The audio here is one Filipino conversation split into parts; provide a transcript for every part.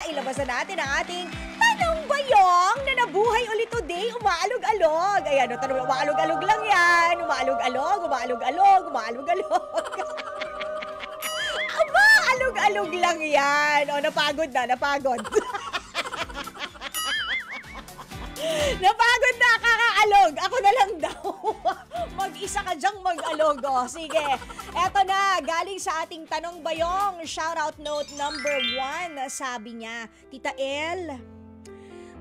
ilabas na natin ang ating Tanong Bayong na nabuhay ulit today, umaalog-alog. Ayan, tanong, umaalog-alog lang yan. Umaalog-alog, umaalog-alog, umaalog-alog. Aba, alog-alog lang yan. O, napagod na, napagod. Napagod na, kakaalog. Ako na lang daw. Mag-isa ka dyang mag-alog. O, sige. Eto na, galing sa ating Tanong Bayong. Shoutout note number 1. Sabi niya, Tita El,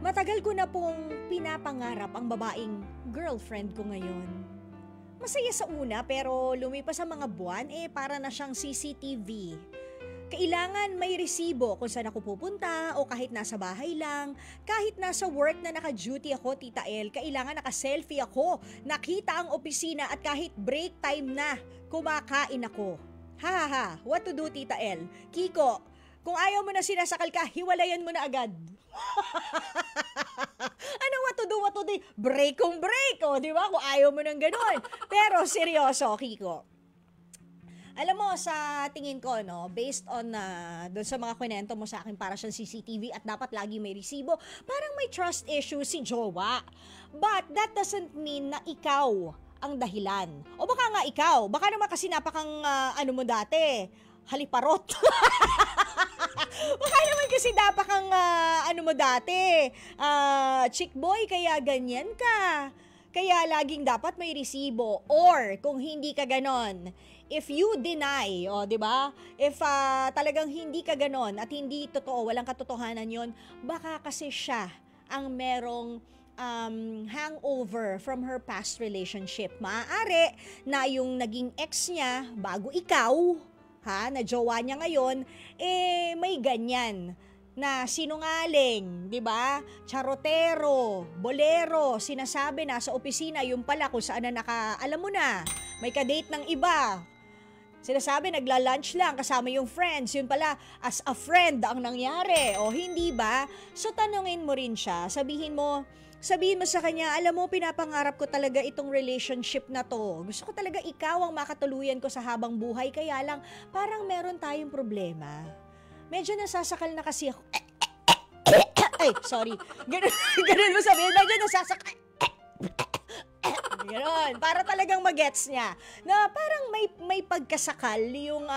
matagal ko na pong pinapangarap ang babaeng girlfriend ko ngayon. Masaya sa una pero lumipas sa mga buwan para na siyang CCTV. Kailangan may resibo kung saan ako pupunta o kahit nasa bahay lang. Kahit nasa work na naka-duty ako, Tita El, kailangan naka-selfie ako. Nakita ang opisina at kahit break time na, kumakain ako. Ha, what to do, Tita El? Kiko, kung ayaw mo na sinasakal ka, hiwalayan mo na agad. Anong what to do? Break kung break, o, di ba? Kung ayaw mo ng ganun. Pero seryoso, Kiko. Alam mo, sa tingin ko, no, based on doon sa mga kwento mo sa akin para siyang CCTV at dapat lagi may resibo, parang may trust issue si jowa. But that doesn't mean na ikaw ang dahilan. O baka nga ikaw, baka naman kasi napakang ano mo dati, haliparot. Baka naman kasi napakang ano mo dati, chick boy, kaya ganyan ka. Kaya laging dapat may resibo. Or kung hindi ka ganon, if you deny, di ba? If talagang hindi ka ganon at hindi totoo, walang katotohanan yon, baka kasi siya ang merong hangover from her past relationship. Maaari na yung naging ex niya bago ikaw, na jowa niya ngayon, may ganyan na sinungaling, di ba? Charotero, bolero, sinasabi na sa opisina, yung pala kung saan na alam mo na, may kadate ng iba. Sinasabi, nagla-lunch lang kasama yung friends. Yun pala, as a friend ang nangyari. O hindi ba? So, tanungin mo rin siya. Sabihin mo sa kanya, alam mo, pinapangarap ko talaga itong relationship na to. Gusto ko talaga ikaw ang makatuluyan ko sa habang buhay. Kaya lang, parang meron tayong problema. Medyo nasasakal na kasi ako. Ay, sorry. Ganun mo sabihin. Medyo nasasakal. Ganon. Para talagang magets niya. Na parang may pagkasakal yung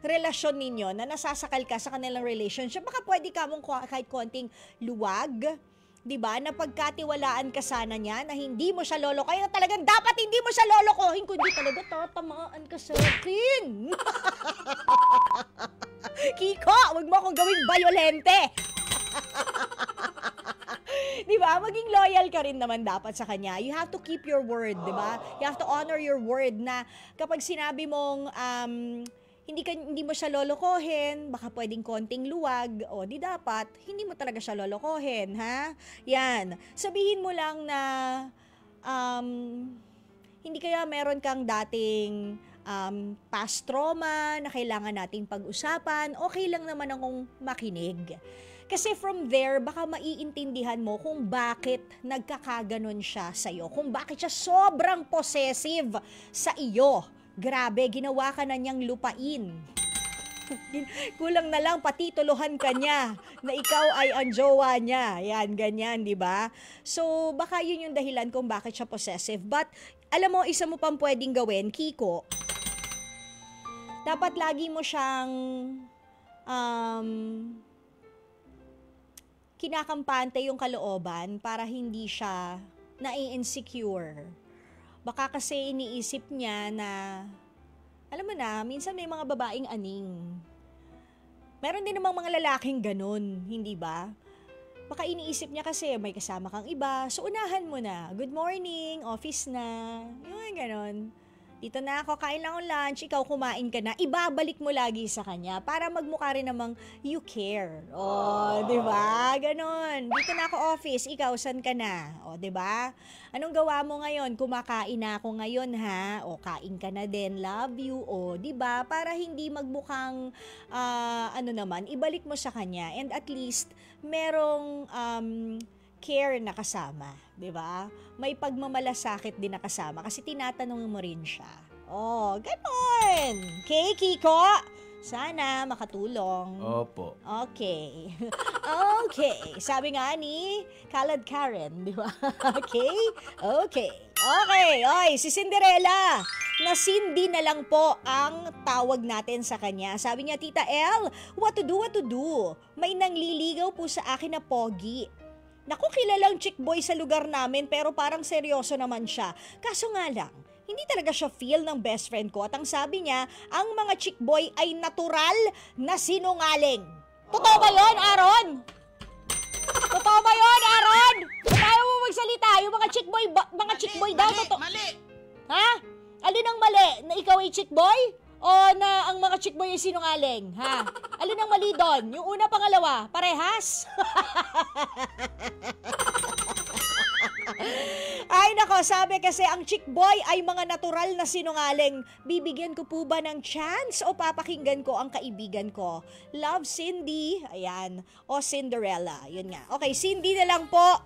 relasyon ninyo na nasasakal ka sa kanilang relationship. Baka pwede ka mong kahit konting luwag. Diba? Na pagkatiwalaan ka sana niya na hindi mo siya lolokohin. Na talagang dapat hindi mo siya lolokohin kundi talaga tatamaan ka sa akin. Kiko, wag mo akong gawing bayolente. Diba? Maging loyal ka rin naman dapat sa kanya. You have to keep your word, diba? You have to honor your word na kapag sinabi mong hindi mo siya lolokohin, baka pwedeng konting luwag, o di dapat, hindi mo talaga siya lolokohin, ha? Yan. Sabihin mo lang na hindi kaya meron kang dating past trauma na kailangan nating pag-usapan, okay lang naman akong makinig. Kasi from there, baka maiintindihan mo kung bakit nagkakaganon siya sa'yo, kung bakit siya sobrang possessive sa iyo. Grabe, ginawa ka na niyang lupain. Kulang na lang patituluhan ka niya na ikaw ay ang jowa niya. Yan, ganyan, di ba? So, baka yun yung dahilan kung bakit siya possessive. But, alam mo, isa mo pang pwedeng gawin, Kiko, dapat lagi mo siyang kinakampante yung kalooban para hindi siya nai-insecure. Baka kasi iniisip niya na, alam mo na, minsan may mga babaeng aning. Meron din namang mga lalaking ganun, hindi ba? Baka iniisip niya kasi may kasama kang iba, so unahan mo na. Good morning, office na. Yung ganon. Dito na ako, kain lang ang lunch, ikaw kumain ka na, ibabalik mo lagi sa kanya para magmukha rin namang you care. O, di ba? Ganon. Dito na ako office, ikaw saan ka na? O, di ba? Anong gawa mo ngayon? Kumakain na ako ngayon, ha? O, kain ka na din, love you. O, di ba? Para hindi magmukhang, ibalik mo sa kanya. And at least, merong care na kasama, 'di ba? May pagmamalasakit din na kasama kasi tinatanong mo rin siya. Oh, ganon. Okay, Kiko? Sana makatulong. Opo. Okay. Okay. Sabi nga ni Khaled Karen, di ba? Okay? Okay. Okay. Oy, si Cinderella. Na Cindy na lang po ang tawag natin sa kanya. Sabi niya, Tita El, what to do, what to do? May nangliligaw po sa akin na pogi. Naku, kilalang chick boy sa lugar namin pero parang seryoso naman siya. Kaso nga lang, hindi talaga siya feel ng best friend ko at ang sabi niya, ang mga chick boy ay natural na sinungaling. Totoo ba yun, Aaron? Totoo ba yun, Aaron? Ba't ayaw mo magsalita? Yung mga chick boy daw, totoo. Mali! Ha? Alin ang mali? Na ikaw ay chick boy? O na ang mga chick boy ay sinungaling? Ha? Alin ang mali doon? Yung una, pangalawa, parehas? Ay nako, sabi kasi ang chick boy ay mga natural na sinungaling. Bibigyan ko po ba ng chance o papakinggan ko ang kaibigan ko? Love, Cindy. Ayan. O Cinderella. Yun nga. Okay, Cindy na lang po.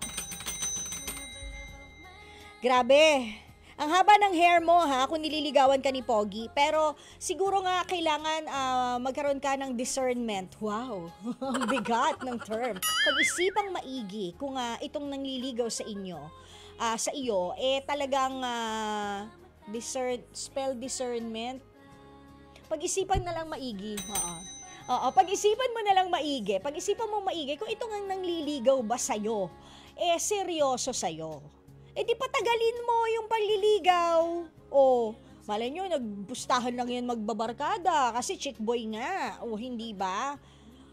Grabe. Ang haba ng hair mo ha, kung nililigawan ka ni Pogi. Pero siguro nga kailangan magkaroon ka ng discernment. Wow, ang bigat ng term. Pag-isipang maigi kung itong nangliligaw sa inyo, sa iyo, talagang spell discernment. Pag-isipan na lang maigi. Oo, pag-isipan mo na lang maigi. Pag-isipan mo maigi kung itong ang nangliligaw ba sa'yo, seryoso sa'yo. Di patagalin mo yung pagliligaw. Malay nyo, nagbustahan lang yan magbabarkada kasi chick boy nga. Hindi ba?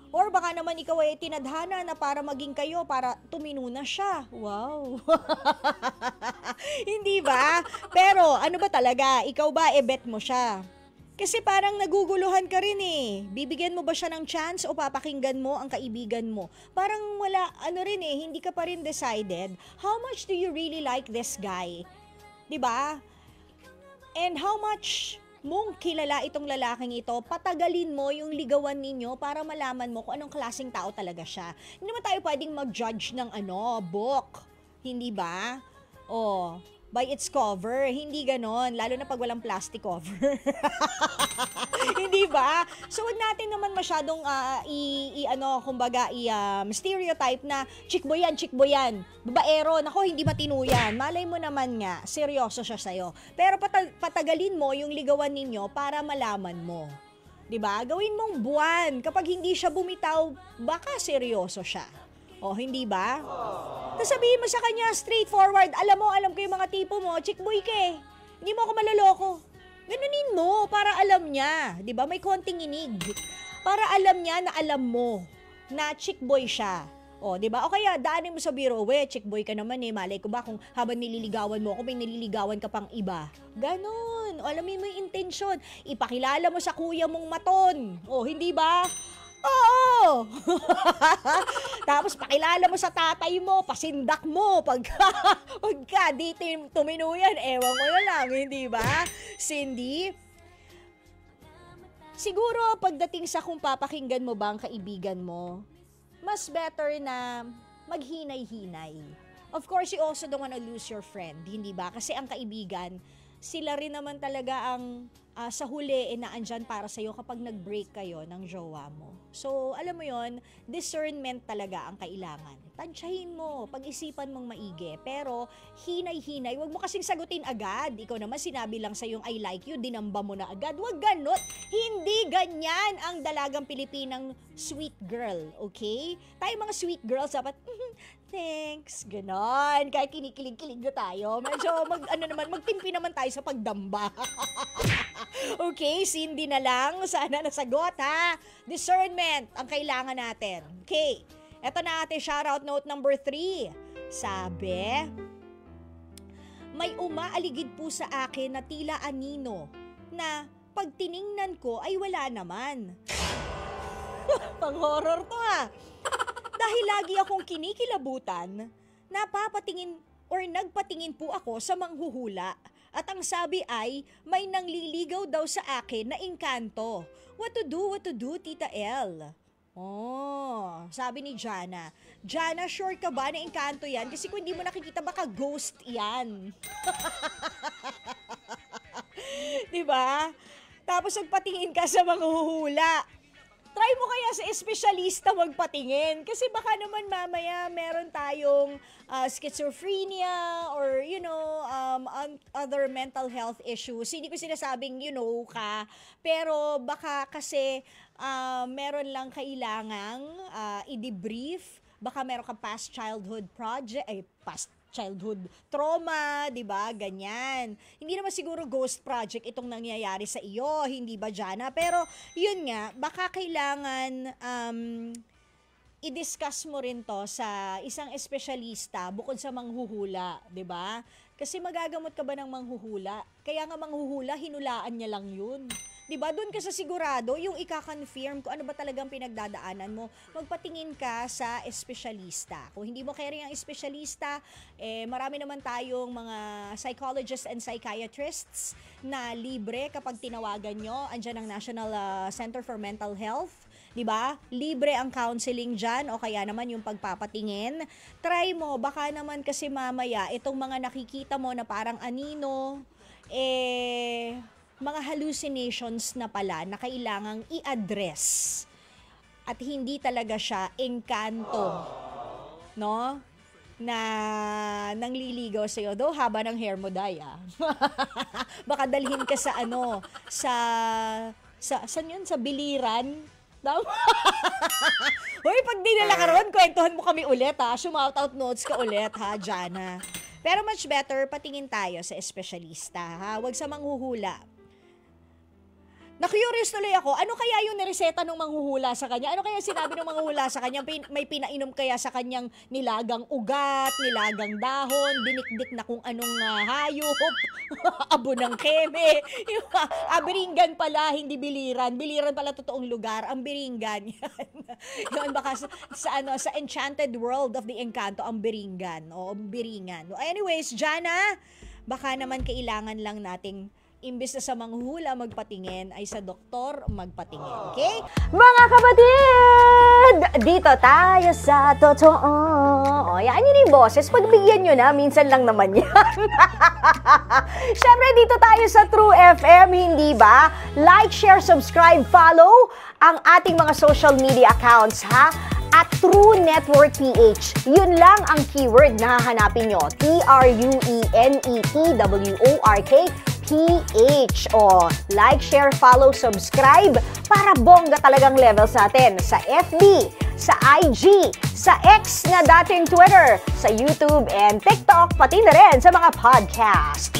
Or baka naman ikaw ay tinadhana na para maging kayo, para tumino na siya. Wow. Hindi ba? Pero ano ba talaga? Ikaw ba bet mo siya? Kasi parang naguguluhan ka rin Bibigyan mo ba siya ng chance o papakinggan mo ang kaibigan mo? Parang wala, hindi ka pa rin decided. How much do you really like this guy? 'Di ba? And how much mong kilala itong lalaking ito, patagalin mo yung ligawan ninyo para malaman mo kung anong klaseng tao talaga siya. Hindi naman tayo pwedeng mag-judge ng book. Hindi ba? By its cover. Hindi ganon. Lalo na pag walang plastic cover. Hindi ba? So, wag natin naman masyadong stereotype na chick boy yan. Babaero, nako, hindi matino yan. Malay mo naman nga, seryoso siya sa'yo. Pero patagalin mo yung ligawan ninyo para malaman mo. 'Di ba? Gawin mong buwan. Kapag hindi siya bumitaw, baka seryoso siya. Hindi ba? Tapos sabihin mo sa kanya, straightforward, alam ko yung mga tipo mo, chick boy ka Hindi mo ako maloloko. Ganunin mo, para alam niya. 'Di ba? May konting inig. Para alam niya na alam mo na chick boy siya. 'Di ba? O kaya, daanin mo sa biro, chick boy ka naman malay ko ba kung habang nililigawan mo ako, may nililigawan ka pang iba. Ganon. Alamin mo yung intention. Ipakilala mo sa kuya mong maton. Hindi ba? Oo! Tapos pakilala mo sa tatay mo, pasindak mo, pagka di tumino yan, ewan ko na lang, hindi ba? Cindy? Siguro pagdating sa kung papakinggan mo ba ang kaibigan mo, mas better na maghinay-hinay. Of course, you also don't wanna lose your friend, hindi ba? Kasi ang kaibigan, sila rin naman talaga ang sa huli naandyan para sa'yo kapag nag-break kayo ng jowa mo. So, alam mo yon, discernment talaga ang kailangan. Tansyahin mo, pag-isipan mong maigi. Pero, hinay-hinay, wag mo kasing sagutin agad. Ikaw naman sinabi lang sa'yong I like you, dinamba mo na agad. Wag ganun. Hindi ganyan ang dalagang Pilipinang sweet girl, okay? Tayo mga sweet girls, dapat, thanks, ganon. Kahit kinikilig-kilig na tayo. Medyo, magtimpi naman tayo sa pagdamba. Okay, Cindy na lang. Sana nasagot, ha? Discernment ang kailangan natin. Okay, eto na ating shoutout note number 3. Sabi, may umaaligid po sa akin na tila anino na pag tiningnan ko ay wala naman. Pang-horror to Dahil lagi akong kinikilabutan, napapatingin or nagpatingin po ako sa manghuhula. At ang sabi ay, may nangliligaw daw sa akin na engkanto. What to do, Tita El? Sabi ni Jana. Jana, sure ka ba na engkanto yan? Kasi kung hindi mo nakikita, baka ghost yan. Diba? Tapos nagpatingin ka sa manghuhula. Try mo kaya sa espesyalista magpatingin. Kasi baka naman mamaya meron tayong schizophrenia or, other mental health issues. Hindi ko sinasabing ka. Pero baka kasi meron lang kailangang i-debrief. Baka meron kang past childhood trauma, 'di ba? Ganyan. Hindi naman siguro ghost project itong nangyayari sa iyo, hindi ba, Jana? Pero 'yun nga, baka kailangan i-discuss mo rin 'to sa isang espesyalista bukod sa manghuhula, 'di ba? Kasi magagamot ka ba ng manghuhula? Kaya nga manghuhula, hinulaan niya lang 'yun. 'Di ba? Doon ka sa sigurado, yung ika-confirm kung ano ba talagang pinagdadaanan mo. Magpatingin ka sa espesyalista. Kung hindi mo kaya ang espesyalista, marami naman tayong mga psychologists and psychiatrists na libre kapag tinawagan nyo. Andiyan ang National Center for Mental Health. 'Di ba? Libre ang counseling diyan o kaya naman yung pagpapatingin. Try mo, baka naman kasi mamaya itong mga nakikita mo na parang anino, mga hallucinations na pala na kailangang i-address at hindi talaga siya engkanto, no? Na nangliligaw sa'yo. Though haba ng hair mo, Day, Baka dalhin ka sa saan yun? Sa biliran? Hoy, pag dinala ka ron, kwentuhan mo kami ulit, Shout-out notes ka ulit, Jana. Pero much better, patingin tayo sa espesyalista, Huwag sa manghuhula. Na-curious tuloy ako, ano kaya yung nireseta ng manghuhula sa kanya? Ano kaya sinabi ng manghuhula sa kanya? May pinainom kaya sa kanyang nilagang ugat, nilagang dahon, dinikdik na kung anong hayop, abo ng keme. Biringgan pala, hindi biliran. Biliran pala totoong lugar, ang biringgan. Yun, baka sa Enchanted World of the Encanto, ang biringgan. O, biringan. Anyways, Jana, baka naman kailangan lang nating imbes na sa manghuhula magpatingin, ay sa doktor magpatingin. Okay? Mga kapatid! Dito tayo sa totoo. O, yan yun yung boses. Pagbigyan nyo na, minsan lang naman yan. Siyempre, dito tayo sa True FM, hindi ba? Like, share, subscribe, follow ang ating mga social media accounts, at True Network PH. Yun lang ang keyword na hahanapin nyo. TRUENETWORK PH. O, like, share, follow, subscribe para bongga talagang levels natin sa FB, sa IG, sa X na dating Twitter, sa YouTube and TikTok, pati na rin sa mga podcast.